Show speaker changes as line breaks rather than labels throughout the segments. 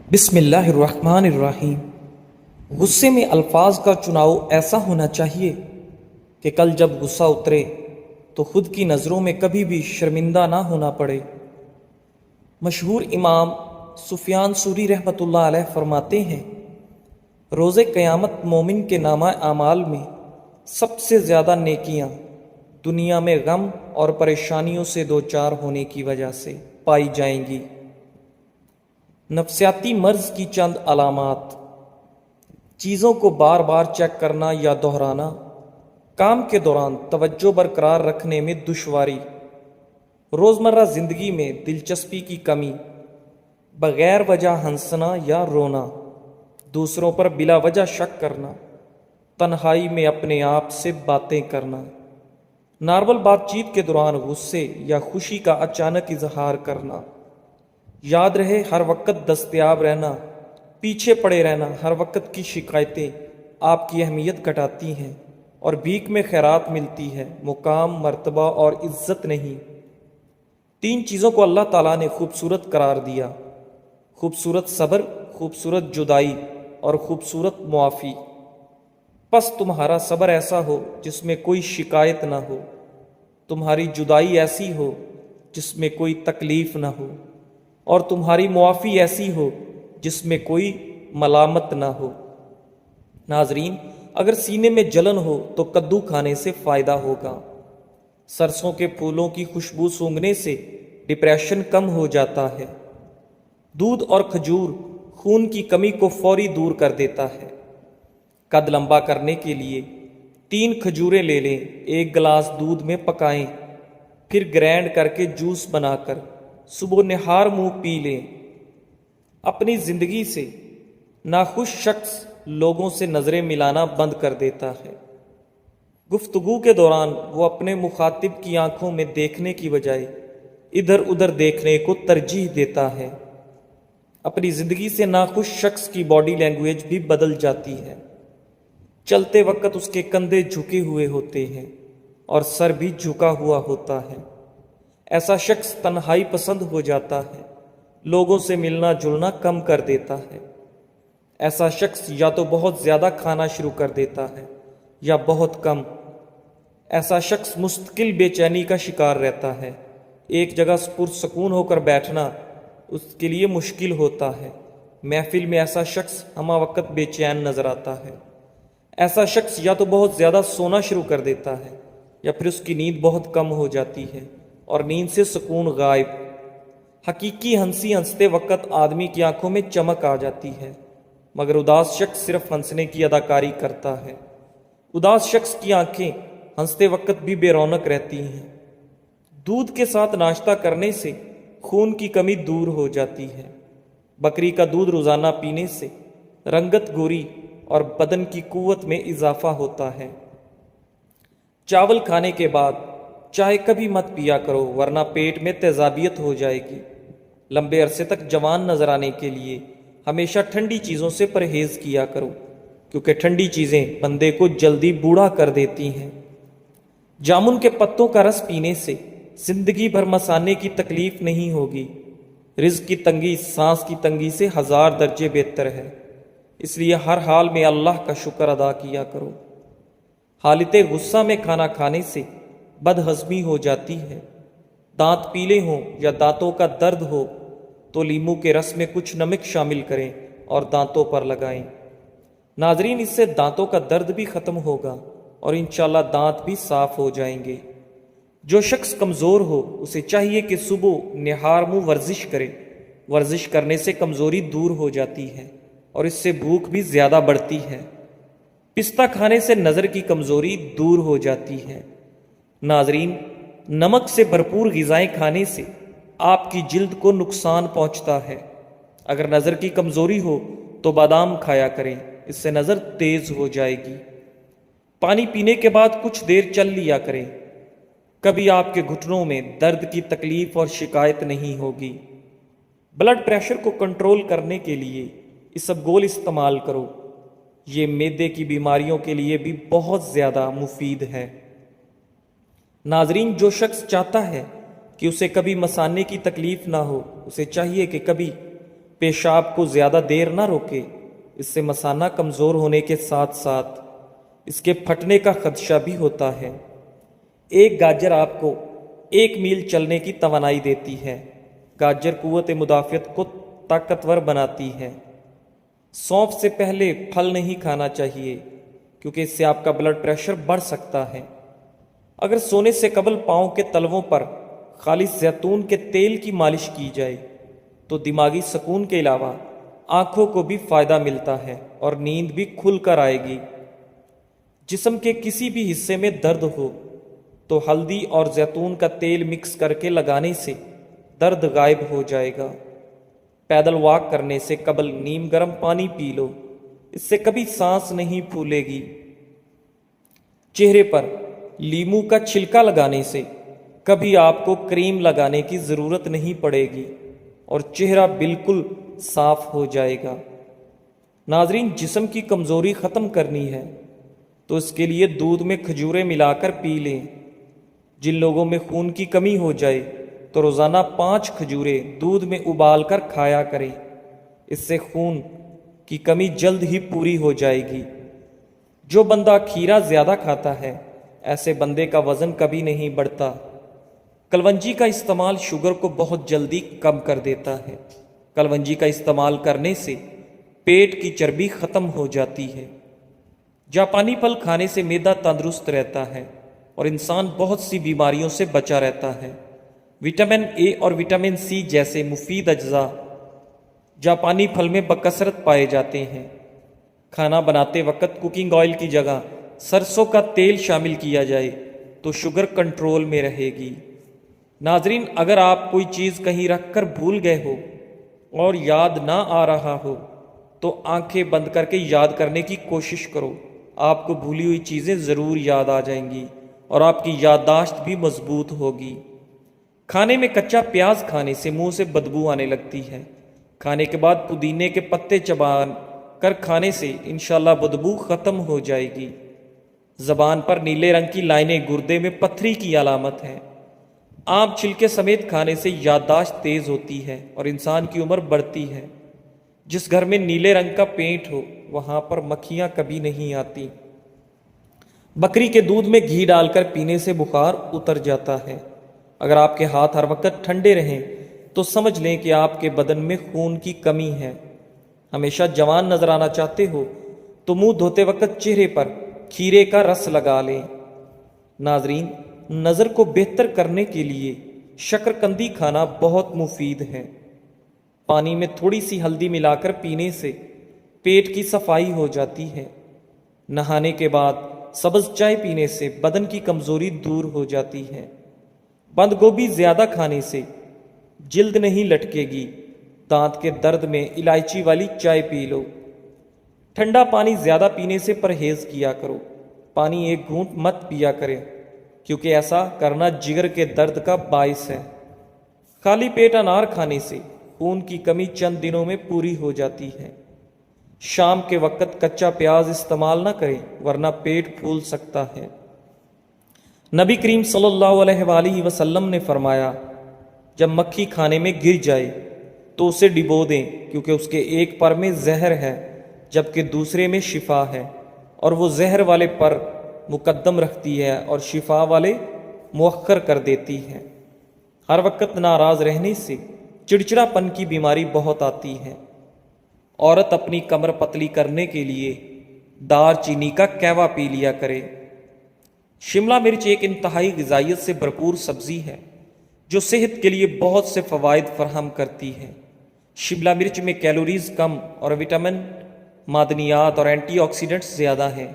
بسم اللہ الرحمن الرحیم۔ غصے میں الفاظ کا چناؤ ایسا ہونا چاہیے کہ کل جب غصہ اترے تو خود کی نظروں میں کبھی بھی شرمندہ نہ ہونا پڑے۔ مشہور امام سفیان ثوری رحمۃ اللہ علیہ فرماتے ہیں، روز قیامت مومن کے نامہ اعمال میں سب سے زیادہ نیکیاں دنیا میں غم اور پریشانیوں سے دوچار ہونے کی وجہ سے پائی جائیں گی۔ نفسیاتی مرض کی چند علامات: چیزوں کو بار بار چیک کرنا یا دہرانا، کام کے دوران توجہ برقرار رکھنے میں دشواری، روزمرہ زندگی میں دلچسپی کی کمی، بغیر وجہ ہنسنا یا رونا، دوسروں پر بلا وجہ شک کرنا، تنہائی میں اپنے آپ سے باتیں کرنا، نارمل بات چیت کے دوران غصے یا خوشی کا اچانک اظہار کرنا۔ یاد رہے، ہر وقت دستیاب رہنا، پیچھے پڑے رہنا، ہر وقت کی شکایتیں آپ کی اہمیت گھٹاتی ہیں اور بھیک میں خیرات ملتی ہے، مقام، مرتبہ اور عزت نہیں۔ 3 چیزوں کو اللہ تعالیٰ نے خوبصورت قرار دیا: خوبصورت صبر، خوبصورت جدائی اور خوبصورت معافی۔ پس تمہارا صبر ایسا ہو جس میں کوئی شکایت نہ ہو، تمہاری جدائی ایسی ہو جس میں کوئی تکلیف نہ ہو، اور تمہاری معافی ایسی ہو جس میں کوئی ملامت نہ ہو۔ ناظرین، اگر سینے میں جلن ہو تو کدو کھانے سے فائدہ ہوگا۔ سرسوں کے پھولوں کی خوشبو سونگھنے سے ڈپریشن کم ہو جاتا ہے۔ دودھ اور کھجور خون کی کمی کو فوری دور کر دیتا ہے۔ قد لمبا کرنے کے لیے 3 کھجوریں لے لیں، 1 گلاس دودھ میں پکائیں، پھر گرینڈ کر کے جوس بنا کر صبح نہار منہ پی لیں۔ اپنی زندگی سے ناخوش شخص لوگوں سے نظریں ملانا بند کر دیتا ہے۔ گفتگو کے دوران وہ اپنے مخاطب کی آنکھوں میں دیکھنے کی بجائے ادھر ادھر دیکھنے کو ترجیح دیتا ہے۔ اپنی زندگی سے ناخوش شخص کی باڈی لینگویج بھی بدل جاتی ہے۔ چلتے وقت اس کے کندھے جھکے ہوئے ہوتے ہیں اور سر بھی جھکا ہوا ہوتا ہے۔ ایسا شخص تنہائی پسند ہو جاتا ہے، لوگوں سے ملنا جلنا کم کر دیتا ہے۔ ایسا شخص یا تو بہت زیادہ کھانا شروع کر دیتا ہے یا بہت کم۔ ایسا شخص مستقل بے چینی کا شکار رہتا ہے۔ ایک جگہ پرسکون ہو کر بیٹھنا اس کے لیے مشکل ہوتا ہے۔ محفل میں ایسا شخص ہمہ وقت بے چین نظر آتا ہے۔ ایسا شخص یا تو بہت زیادہ سونا شروع کر دیتا ہے یا پھر اس کی نیند بہت کم ہو جاتی ہے اور نیند سے سکون غائب۔ حقیقی ہنسی ہنستے وقت آدمی کی آنکھوں میں چمک آ جاتی ہے، مگر اداس شخص صرف ہنسنے کی اداکاری کرتا ہے۔ اداس شخص کی آنکھیں ہنستے وقت بھی بے رونق رہتی ہیں۔ دودھ کے ساتھ ناشتہ کرنے سے خون کی کمی دور ہو جاتی ہے۔ بکری کا دودھ روزانہ پینے سے رنگت گوری اور بدن کی قوت میں اضافہ ہوتا ہے۔ چاول کھانے کے بعد چائے کبھی مت پیا کرو، ورنہ پیٹ میں تیزابیت ہو جائے گی۔ لمبے عرصے تک جوان نظر آنے کے لیے ہمیشہ ٹھنڈی چیزوں سے پرہیز کیا کرو، کیونکہ ٹھنڈی چیزیں بندے کو جلدی بوڑھا کر دیتی ہیں۔ جامن کے پتوں کا رس پینے سے زندگی بھر مسانے کی تکلیف نہیں ہوگی۔ رزق کی تنگی سانس کی تنگی سے 1000 درجے بہتر ہے، اس لیے ہر حال میں اللہ کا شکر ادا کیا کرو۔ حالت غصہ میں کھانا کھانے سے بد ہضمی ہو جاتی ہے۔ دانت پیلے ہوں یا دانتوں کا درد ہو تو لیموں کے رس میں کچھ نمک شامل کریں اور دانتوں پر لگائیں۔ ناظرین، اس سے دانتوں کا درد بھی ختم ہوگا اور انشاءاللہ دانت بھی صاف ہو جائیں گے۔ جو شخص کمزور ہو اسے چاہیے کہ صبح نہار منہ ورزش کرے۔ ورزش کرنے سے کمزوری دور ہو جاتی ہے اور اس سے بھوک بھی زیادہ بڑھتی ہے۔ پستہ کھانے سے نظر کی کمزوری دور ہو جاتی ہے۔ ناظرین، نمک سے بھرپور غذائیں کھانے سے آپ کی جلد کو نقصان پہنچتا ہے۔ اگر نظر کی کمزوری ہو تو بادام کھایا کریں، اس سے نظر تیز ہو جائے گی۔ پانی پینے کے بعد کچھ دیر چل لیا کریں، کبھی آپ کے گھٹنوں میں درد کی تکلیف اور شکایت نہیں ہوگی۔ بلڈ پریشر کو کنٹرول کرنے کے لیے اسبگول استعمال کرو، یہ معدے کی بیماریوں کے لیے بھی بہت زیادہ مفید ہے۔ ناظرین، جو شخص چاہتا ہے کہ اسے کبھی مثانے کی تکلیف نہ ہو، اسے چاہیے کہ کبھی پیشاب کو زیادہ دیر نہ روکے، اس سے مثانہ کمزور ہونے کے ساتھ ساتھ اس کے پھٹنے کا خدشہ بھی ہوتا ہے۔ ایک گاجر آپ کو 1 میل چلنے کی توانائی دیتی ہے۔ گاجر قوت مدافعت کو طاقتور بناتی ہے۔ سونف سے پہلے پھل نہیں کھانا چاہیے کیونکہ اس سے آپ کا بلڈ پریشر بڑھ سکتا ہے۔ اگر سونے سے قبل پاؤں کے تلووں پر خالص زیتون کے تیل کی مالش کی جائے تو دماغی سکون کے علاوہ آنکھوں کو بھی فائدہ ملتا ہے اور نیند بھی کھل کر آئے گی۔ جسم کے کسی بھی حصے میں درد ہو تو ہلدی اور زیتون کا تیل مکس کر کے لگانے سے درد غائب ہو جائے گا۔ پیدل واک کرنے سے قبل نیم گرم پانی پی لو، اس سے کبھی سانس نہیں پھولے گی۔ چہرے پر لیموں کا چھلکا لگانے سے کبھی آپ کو کریم لگانے کی ضرورت نہیں پڑے گی اور چہرہ بالکل صاف ہو جائے گا۔ ناظرین، جسم کی کمزوری ختم کرنی ہے تو اس کے لیے دودھ میں کھجوریں ملا کر پی لیں۔ جن لوگوں میں خون کی کمی ہو جائے تو روزانہ 5 کھجوریں دودھ میں ابال کر کھایا کریں، اس سے خون کی کمی جلد ہی پوری ہو جائے گی۔ جو بندہ کھیرا زیادہ کھاتا ہے ایسے بندے کا وزن کبھی نہیں بڑھتا۔ کلونجی کا استعمال شوگر کو بہت جلدی کم کر دیتا ہے۔ کلونجی کا استعمال کرنے سے پیٹ کی چربی ختم ہو جاتی ہے۔ جاپانی پھل کھانے سے معدہ تندرست رہتا ہے اور انسان بہت سی بیماریوں سے بچا رہتا ہے۔ وٹامن اے اور وٹامن سی جیسے مفید اجزاء جاپانی پھل میں بکثرت پائے جاتے ہیں۔ کھانا بناتے وقت کوکنگ آئل کی جگہ سرسوں کا تیل شامل کیا جائے تو شوگر کنٹرول میں رہے گی۔ ناظرین، اگر آپ کوئی چیز کہیں رکھ کر بھول گئے ہو اور یاد نہ آ رہا ہو تو آنکھیں بند کر کے یاد کرنے کی کوشش کرو۔ آپ کو بھولی ہوئی چیزیں ضرور یاد آ جائیں گی اور آپ کی یادداشت بھی مضبوط ہوگی۔ کھانے میں کچا پیاز کھانے سے منہ سے بدبو آنے لگتی ہے۔ کھانے کے بعد پودینے کے پتے چبا کر کھانے سے انشاءاللہ بدبو ختم ہو جائے گی۔ زبان پر نیلے رنگ کی لائنیں گردے میں پتھری کی علامت ہے۔ آم چھلکے سمیت کھانے سے یادداشت تیز ہوتی ہے اور انسان کی عمر بڑھتی ہے۔ جس گھر میں نیلے رنگ کا پینٹ ہو وہاں پر مکھیاں کبھی نہیں آتی۔ بکری کے دودھ میں گھی ڈال کر پینے سے بخار اتر جاتا ہے۔ اگر آپ کے ہاتھ ہر وقت ٹھنڈے رہیں تو سمجھ لیں کہ آپ کے بدن میں خون کی کمی ہے۔ ہمیشہ جوان نظر آنا چاہتے ہو تو منہ دھوتے وقت چہرے پر کھیرے کا رس لگا لیں۔ ناظرین، نظر کو بہتر کرنے کے لیے شکرکندی کھانا بہت مفید ہے۔ پانی میں تھوڑی سی ہلدی ملا کر پینے سے پیٹ کی صفائی ہو جاتی ہے۔ نہانے کے بعد سبز چائے پینے سے بدن کی کمزوری دور ہو جاتی ہے۔ بند گوبھی زیادہ کھانے سے جلد نہیں لٹکے گی۔ دانت کے درد میں الائچی والی چائے پی لو۔ ٹھنڈا پانی زیادہ پینے سے پرہیز کیا کرو۔ پانی ایک گھونٹ مت پیا کرے کیونکہ ایسا کرنا جگر کے درد کا باعث ہے۔ خالی پیٹ انار کھانے سے خون کی کمی چند دنوں میں پوری ہو جاتی ہے۔ شام کے وقت کچا پیاز استعمال نہ کریں ورنہ پیٹ پھول سکتا ہے۔ نبی کریم صلی اللہ علیہ وآلہ وسلم نے فرمایا، جب مکھی کھانے میں گر جائے تو اسے ڈبو دیں کیونکہ اس کے ایک پر میں زہر ہے جبکہ دوسرے میں شفا ہے، اور وہ زہر والے پر مقدم رکھتی ہے اور شفا والے مؤخر کر دیتی ہے۔ ہر وقت ناراض رہنے سے چڑچڑا پن کی بیماری بہت آتی ہے۔ عورت اپنی کمر پتلی کرنے کے لیے دار چینی کا کہوہ پی لیا کرے۔ شملہ مرچ ایک انتہائی غذائیت سے بھرپور سبزی ہے جو صحت کے لیے بہت سے فوائد فراہم کرتی ہے۔ شملہ مرچ میں کیلوریز کم اور وٹامن، معدنیات اور اینٹی آکسیڈنٹس زیادہ ہیں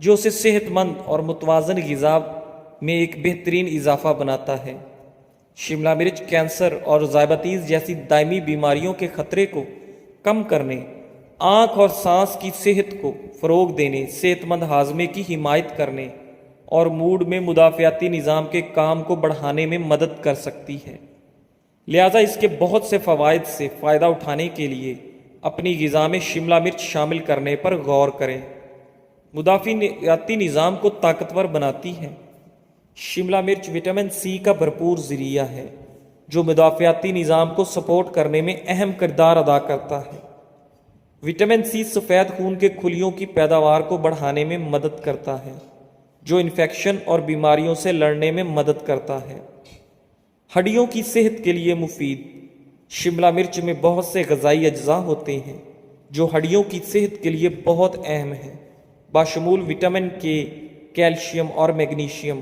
جو اسے صحت مند اور متوازن غذا میں ایک بہترین اضافہ بناتا ہے۔ شملہ مرچ کینسر اور ذیابیطس جیسی دائمی بیماریوں کے خطرے کو کم کرنے، آنکھ اور سانس کی صحت کو فروغ دینے، صحت مند ہاضمے کی حمایت کرنے اور موڈ میں مدافعتی نظام کے کام کو بڑھانے میں مدد کر سکتی ہے۔ لہٰذا اس کے بہت سے فوائد سے فائدہ اٹھانے کے لیے اپنی غذا میں شملہ مرچ شامل کرنے پر غور کریں۔ مدافعتی نظام کو طاقتور بناتی ہے۔ شملہ مرچ وٹامن سی کا بھرپور ذریعہ ہے جو مدافعتی نظام کو سپورٹ کرنے میں اہم کردار ادا کرتا ہے۔ وٹامن سی سفید خون کے خلیوں کی پیداوار کو بڑھانے میں مدد کرتا ہے، جو انفیکشن اور بیماریوں سے لڑنے میں مدد کرتا ہے۔ ہڈیوں کی صحت کے لیے مفید۔ شملہ مرچ میں بہت سے غذائی اجزاء ہوتے ہیں جو ہڈیوں کی صحت کے لیے بہت اہم ہیں، بشمول وٹامن کے، کیلشیم اور میگنیشیم۔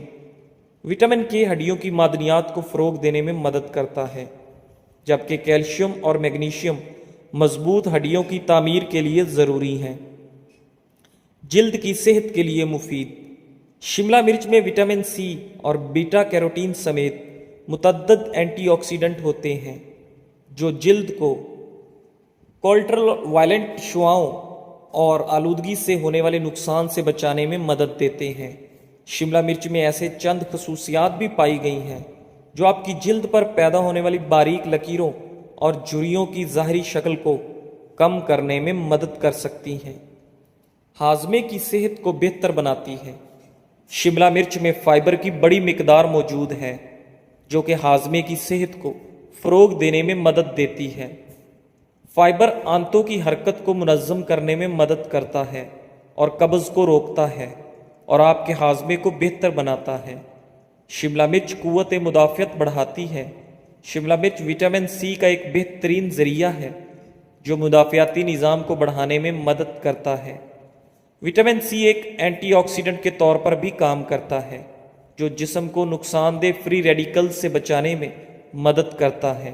وٹامن کے ہڈیوں کی معدنیات کو فروغ دینے میں مدد کرتا ہے، جبکہ کیلشیم اور میگنیشیم مضبوط ہڈیوں کی تعمیر کے لیے ضروری ہیں۔ جلد کی صحت کے لیے مفید۔ شملہ مرچ میں وٹامن سی اور بیٹا کیروٹین سمیت متعدد اینٹی آکسیڈنٹ ہوتے ہیں جو جلد کو کولٹرل وائلنٹ شعاعوں اور آلودگی سے ہونے والے نقصان سے بچانے میں مدد دیتے ہیں۔ شملہ مرچ میں ایسے چند خصوصیات بھی پائی گئی ہیں جو آپ کی جلد پر پیدا ہونے والی باریک لکیروں اور جھریوں کی ظاہری شکل کو کم کرنے میں مدد کر سکتی ہیں۔ ہاضمے کی صحت کو بہتر بناتی ہے۔ شملہ مرچ میں فائبر کی بڑی مقدار موجود ہے جو کہ ہاضمے کی صحت کو فروغ دینے میں مدد دیتی ہے۔ فائبر آنتوں کی حرکت کو منظم کرنے میں مدد کرتا ہے اور قبض کو روکتا ہے اور آپ کے ہاضمے کو بہتر بناتا ہے۔ شملہ مرچ قوت مدافعت بڑھاتی ہے۔ شملہ مرچ وٹامن سی کا ایک بہترین ذریعہ ہے جو مدافعتی نظام کو بڑھانے میں مدد کرتا ہے۔ وٹامن سی ایک اینٹی آکسیڈنٹ کے طور پر بھی کام کرتا ہے جو جسم کو نقصان دہ فری ریڈیکل سے بچانے میں مدد کرتا ہے۔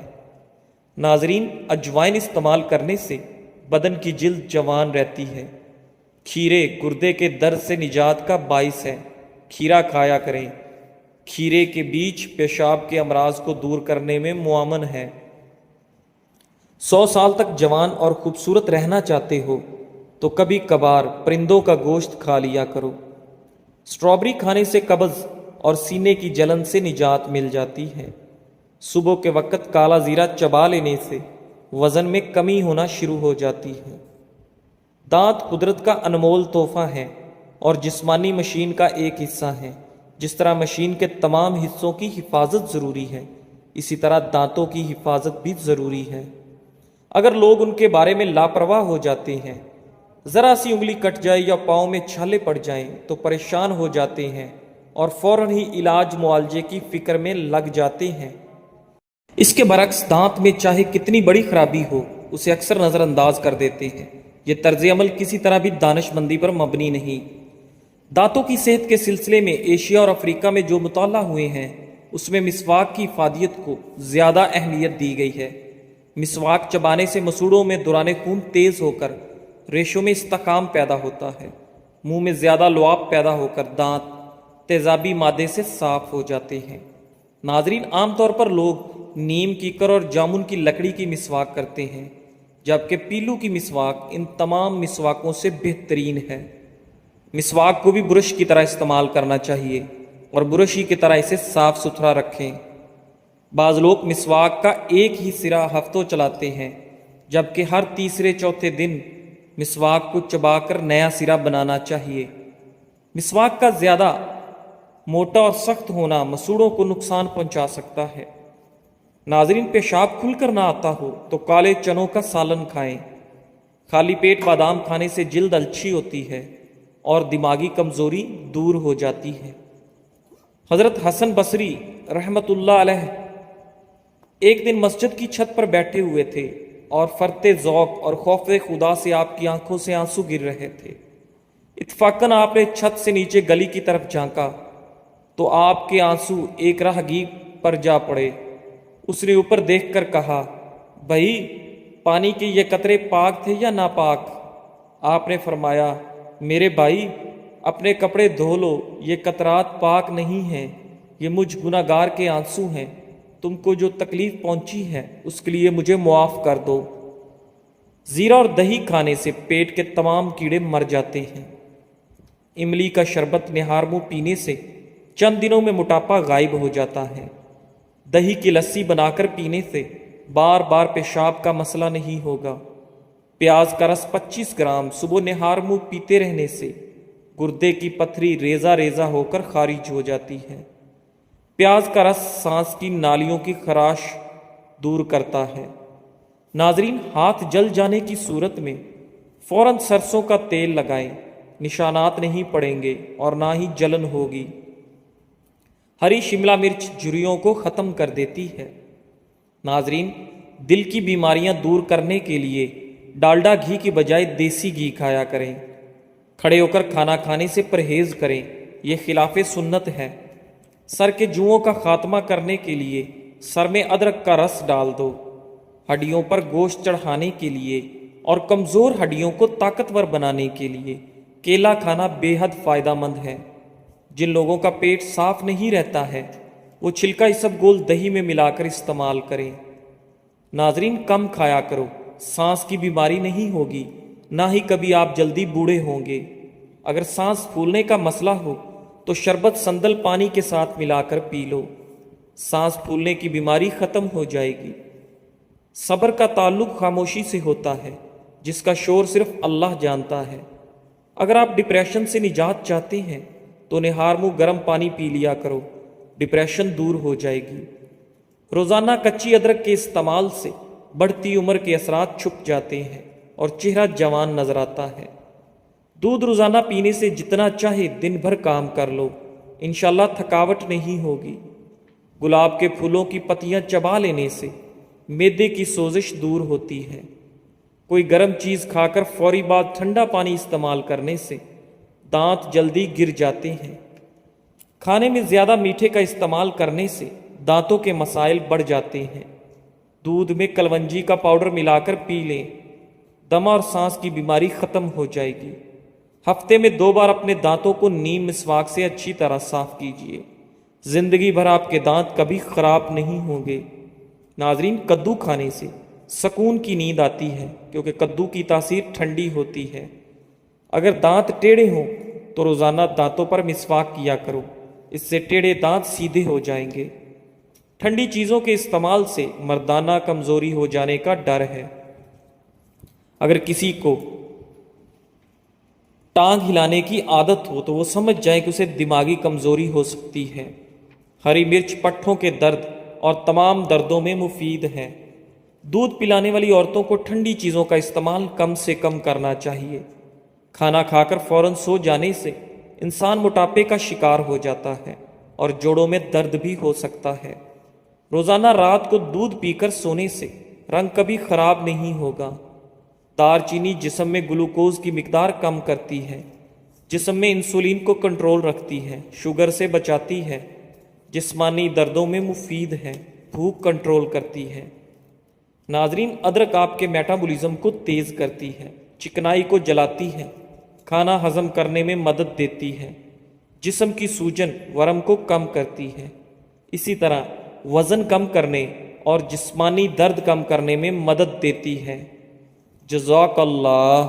ناظرین، اجوائن استعمال کرنے سے بدن کی جلد جوان رہتی ہے۔ کھیرے گردے کے درد سے نجات کا باعث ہے۔ کھیرا کھایا کریں۔ کھیرے کے بیج پیشاب کے امراض کو دور کرنے میں معاون ہے۔ 100 سال تک جوان اور خوبصورت رہنا چاہتے ہو تو کبھی کبھار پرندوں کا گوشت کھا لیا کرو۔ اسٹرابری کھانے سے قبض اور سینے کی جلن سے نجات مل جاتی ہے۔ صبح کے وقت کالا زیرہ چبا لینے سے وزن میں کمی ہونا شروع ہو جاتی ہے۔ دانت قدرت کا انمول تحفہ ہے اور جسمانی مشین کا ایک حصہ ہے۔ جس طرح مشین کے تمام حصوں کی حفاظت ضروری ہے، اسی طرح دانتوں کی حفاظت بھی ضروری ہے۔ اگر لوگ ان کے بارے میں لاپرواہ ہو جاتے ہیں، ذرا سی انگلی کٹ جائے یا پاؤں میں چھالے پڑ جائیں تو پریشان ہو جاتے ہیں اور فوراً ہی علاج معالجے کی فکر میں لگ جاتے ہیں۔ اس کے برعکس دانت میں چاہے کتنی بڑی خرابی ہو اسے اکثر نظر انداز کر دیتے ہیں۔ یہ طرز عمل کسی طرح بھی دانش مندی پر مبنی نہیں۔ دانتوں کی صحت کے سلسلے میں ایشیا اور افریقہ میں جو مطالعہ ہوئے ہیں اس میں مسواک کی افادیت کو زیادہ اہمیت دی گئی ہے۔ مسواک چبانے سے مسوڑوں میں دوران خون تیز ہو کر ریشوں میں استحکام پیدا ہوتا ہے، منہ میں زیادہ لعاب پیدا ہو کر دانت تیزابی مادے سے صاف ہو جاتے ہیں۔ ناظرین، عام طور پر لوگ نیم کیکر اور جامن کی لکڑی کی مسواک کرتے ہیں، جبکہ پیلو کی مسواک ان تمام مسواکوں سے بہترین ہے۔ مسواک کو بھی برش کی طرح استعمال کرنا چاہیے اور برش ہی کی طرح اسے صاف ستھرا رکھیں۔ بعض لوگ مسواک کا ایک ہی سرا ہفتوں چلاتے ہیں، جبکہ ہر تیسرے چوتھے دن مسواک کو چبا کر نیا سرا بنانا چاہیے۔ مسواک کا زیادہ موٹا اور سخت ہونا مسوڑوں کو نقصان پہنچا سکتا ہے۔ ناظرین، پیشاب کھل کر نہ آتا ہو تو کالے چنوں کا سالن کھائیں۔ خالی پیٹ بادام کھانے سے جلد الچھی ہوتی ہے اور دماغی کمزوری دور ہو جاتی ہے۔ حضرت حسن بصری رحمت اللہ علیہ ایک دن مسجد کی چھت پر بیٹھے ہوئے تھے اور فرط ذوق اور خوف خدا سے آپ کی آنکھوں سے آنسو گر رہے تھے۔ اتفاقاً آپ نے چھت سے نیچے گلی کی طرف جھانکا تو آپ کے آنسو ایک راہگیر پر جا پڑے۔ اس نے اوپر دیکھ کر کہا، بھائی، پانی کے یہ قطرے پاک تھے یا ناپاک؟ آپ نے فرمایا، میرے بھائی، اپنے کپڑے دھو لو، یہ قطرات پاک نہیں ہیں، یہ مجھ گناہگار کے آنسو ہیں۔ تم کو جو تکلیف پہنچی ہے اس کے لیے مجھے معاف کر دو۔ زیرہ اور دہی کھانے سے پیٹ کے تمام کیڑے مر جاتے ہیں۔ املی کا شربت نہار منہ پینے سے چند دنوں میں موٹاپا غائب ہو جاتا ہے۔ دہی کی لسی بنا کر پینے سے بار بار پیشاب کا مسئلہ نہیں ہوگا۔ پیاز کا رس 25 گرام صبح نہار منہ پیتے رہنے سے گردے کی پتھری ریزہ ریزہ ہو کر خارج ہو جاتی ہے۔ پیاز کا رس سانس کی نالیوں کی خراش دور کرتا ہے۔ ناظرین، ہاتھ جل جانے کی صورت میں فوراً سرسوں کا تیل لگائیں، نشانات نہیں پڑیں گے اور نہ ہی جلن ہوگی۔ ہری شملہ مرچ جھریوں کو ختم کر دیتی ہے۔ ناظرین، دل کی بیماریاں دور کرنے کے لیے ڈالڈا گھی کی بجائے دیسی گھی کھایا کریں۔ کھڑے ہو کر کھانا کھانے سے پرہیز کریں، یہ خلاف سنت ہے۔ سر کے جوؤں کا خاتمہ کرنے کے لیے سر میں ادرک کا رس ڈال دو۔ ہڈیوں پر گوشت چڑھانے کے لیے اور کمزور ہڈیوں کو طاقتور بنانے کے لیے کیلا کھانا بے حد فائدہ مند ہے۔ جن لوگوں کا پیٹ صاف نہیں رہتا ہے وہ چھلکا اسبگول دہی میں ملا کر استعمال کریں۔ ناظرین، کم کھایا کرو، سانس کی بیماری نہیں ہوگی، نہ ہی کبھی آپ جلدی بوڑھے ہوں گے۔ اگر سانس پھولنے کا مسئلہ ہو تو شربت سندل پانی کے ساتھ ملا کر پی لو، سانس پھولنے کی بیماری ختم ہو جائے گی۔ صبر کا تعلق خاموشی سے ہوتا ہے، جس کا شور صرف اللہ جانتا ہے۔ اگر آپ ڈپریشن سے نجات چاہتے ہیں تو نہار منہ گرم پانی پی لیا کرو، ڈپریشن دور ہو جائے گی۔ روزانہ کچی ادرک کے استعمال سے بڑھتی عمر کے اثرات چھپ جاتے ہیں اور چہرہ جوان نظر آتا ہے۔ دودھ روزانہ پینے سے جتنا چاہے دن بھر کام کر لو، انشاءاللہ تھکاوٹ نہیں ہوگی۔ گلاب کے پھولوں کی پتیاں چبا لینے سے معدے کی سوزش دور ہوتی ہے۔ کوئی گرم چیز کھا کر فوری بعد ٹھنڈا پانی استعمال کرنے سے دانت جلدی گر جاتے ہیں۔ کھانے میں زیادہ میٹھے کا استعمال کرنے سے دانتوں کے مسائل بڑھ جاتے ہیں۔ دودھ میں کلونجی کا پاؤڈر ملا کر پی لیں، دمہ اور سانس کی بیماری ختم ہو جائے گی۔ ہفتے میں 2 بار اپنے دانتوں کو نیم مسواک سے اچھی طرح صاف کیجیے، زندگی بھر آپ کے دانت کبھی خراب نہیں ہوں گے۔ ناظرین، کدو کھانے سے سکون کی نیند آتی ہے کیونکہ کدو کی تاثیر ٹھنڈی ہوتی ہے۔ اگر دانت ٹیڑھے ہوں تو روزانہ دانتوں پر مسواک کیا کرو، اس سے ٹیڑھے دانت سیدھے ہو جائیں گے۔ ٹھنڈی چیزوں کے استعمال سے مردانہ کمزوری ہو جانے کا ڈر ہے۔ اگر کسی کو ٹانگ ہلانے کی عادت ہو تو وہ سمجھ جائے کہ اسے دماغی کمزوری ہو سکتی ہے۔ ہری مرچ پٹھوں کے درد اور تمام دردوں میں مفید ہے۔ دودھ پلانے والی عورتوں کو ٹھنڈی چیزوں کا استعمال کم سے کم کرنا چاہیے۔ کھانا کھا کر فوراً سو جانے سے انسان موٹاپے کا شکار ہو جاتا ہے اور جوڑوں میں درد بھی ہو سکتا ہے۔ روزانہ رات کو دودھ پی کر سونے سے رنگ کبھی خراب نہیں ہوگا۔ دار چینی جسم میں گلوکوز کی مقدار کم کرتی ہے، جسم میں انسولین کو کنٹرول رکھتی ہے، شوگر سے بچاتی ہے، جسمانی دردوں میں مفید ہے، بھوک کنٹرول کرتی ہے۔ ناظرین، ادرک آپ کے میٹابولزم کو تیز کرتی ہے، چکنائی کو جلاتی ہے، کھانا ہضم کرنے میں مدد دیتی ہے، جسم کی سوجن ورم کو کم کرتی ہے، اسی طرح وزن کم کرنے اور جسمانی درد کم کرنے میں مدد دیتی ہے۔ جزاک اللہ۔